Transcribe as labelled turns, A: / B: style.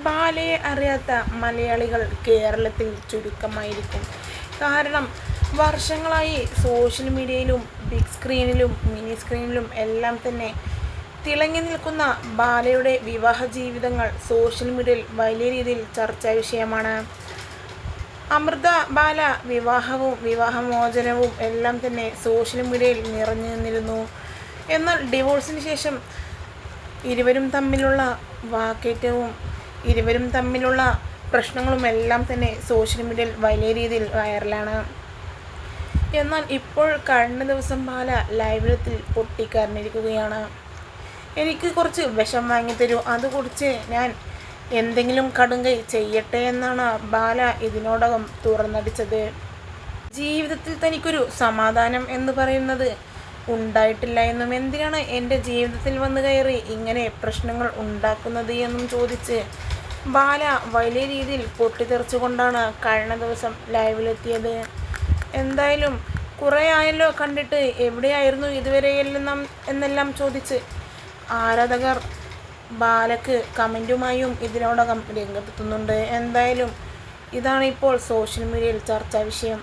A: ബാലയെ അറിയാത്ത മലയാളികൾ കേരളത്തിൽ ചുരുക്കമായിരിക്കും. കാരണം വർഷങ്ങളായി സോഷ്യൽ മീഡിയയിലും ബിഗ് സ്ക്രീനിലും മിനി സ്ക്രീനിലും എല്ലാം തന്നെ തിളങ്ങി നിൽക്കുന്ന ബാലയുടെ വിവാഹ ജീവിതങ്ങൾ സോഷ്യൽ മീഡിയയിൽ വലിയ രീതിയിൽ ചർച്ചാ വിഷയമാണ്. അമൃത ബാല വിവാഹവും വിവാഹമോചനവും എല്ലാം തന്നെ സോഷ്യൽ മീഡിയയിൽ നിറഞ്ഞു നിന്നിരുന്നു. എന്നാൽ ഡിവോഴ്സിന് ശേഷം ഇരുവരും തമ്മിലുള്ള വാക്കേറ്റവും ഇരുവരും തമ്മിലുള്ള പ്രശ്നങ്ങളുമെല്ലാം തന്നെ സോഷ്യൽ മീഡിയയിൽ വലിയ രീതിയിൽ വൈറലാണ്. എന്നാൽ ഇപ്പോൾ കഴിഞ്ഞ ദിവസം ബാല ലൈവിലത്തിൽ പൊട്ടിക്കരഞ്ഞിരിക്കുകയാണ്. എനിക്ക് കുറച്ച് വിഷം വാങ്ങിത്തരൂ, അത് കുടിച്ച് ഞാൻ എന്തെങ്കിലും കടുങ്കൈ ചെയ്യട്ടെ എന്നാണ് ബാല ഇതിനോടകം തുറന്നടിച്ചത്. ജീവിതത്തിൽ തനിക്കൊരു സമാധാനം എന്ന് പറയുന്നത് ഉണ്ടായിട്ടില്ല എന്നും എന്തിനാണ് എൻ്റെ ജീവിതത്തിൽ വന്നു കയറി ഇങ്ങനെ പ്രശ്നങ്ങൾ ഉണ്ടാക്കുന്നത് എന്നും ചോദിച്ച് ബാല വലിയ രീതിയിൽ പൊട്ടിത്തെറിച്ചുകൊണ്ടാണ് കഴിഞ്ഞ ദിവസം ലൈവിലെത്തിയത്. എന്തായാലും കുറേ ആയല്ലോ കണ്ടിട്ട്, എവിടെയായിരുന്നു ഇതുവരെ എന്നെല്ലാം ചോദിച്ച് ആരാധകർ ബാലക്ക് കമൻറ്റുമായും ഇതിനോടകം രംഗത്തെത്തുന്നുണ്ട്. എന്തായാലും ഇതാണ് ഇപ്പോൾ സോഷ്യൽ മീഡിയയിൽ ചർച്ചാ വിഷയം.